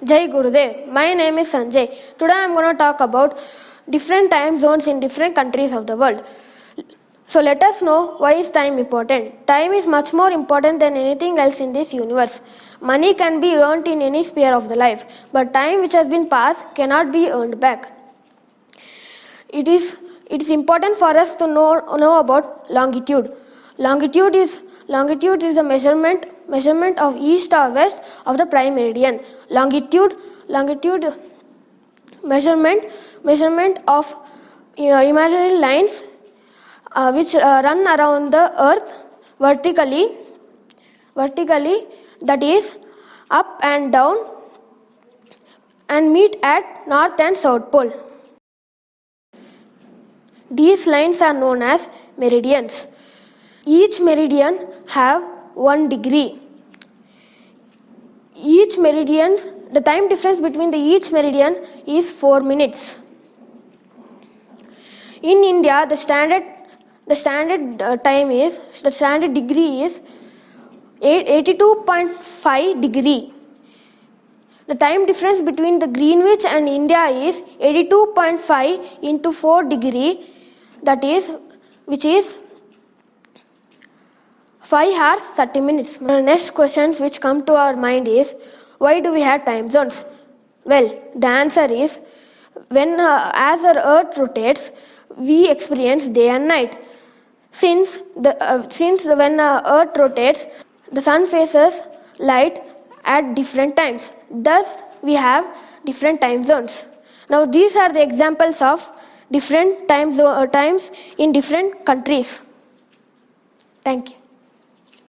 Jai Gurudev. My name is Sanjay. Today I am going to talk about different time zones in different countries of the world. So let us know why is time important. Time is much more important than anything else in this universe. Money can be earned in any sphere of the life, but time which has been passed cannot be earned back. It is important for us to know about longitude. Longitude is a measurement of east or west of the prime meridian. Longitude measurement of imaginary lines which run around the earth vertically, that is up and down, and meet at north and south pole. These lines are known as meridians. Each meridian have 1 degree. The time difference between each meridian is 4 minutes. In India, the standard degree is 82.5 degree. The time difference between the Greenwich and India is 82.5 into 4 degree, which is 5 hours 30 minutes. The next questions which come to our mind is, why do we have time zones? Well, the answer is, as our earth rotates, we experience day and night. Since when earth rotates, the sun faces light at different times. Thus, we have different time zones. Now, these are the examples of different times in different countries. Thank you.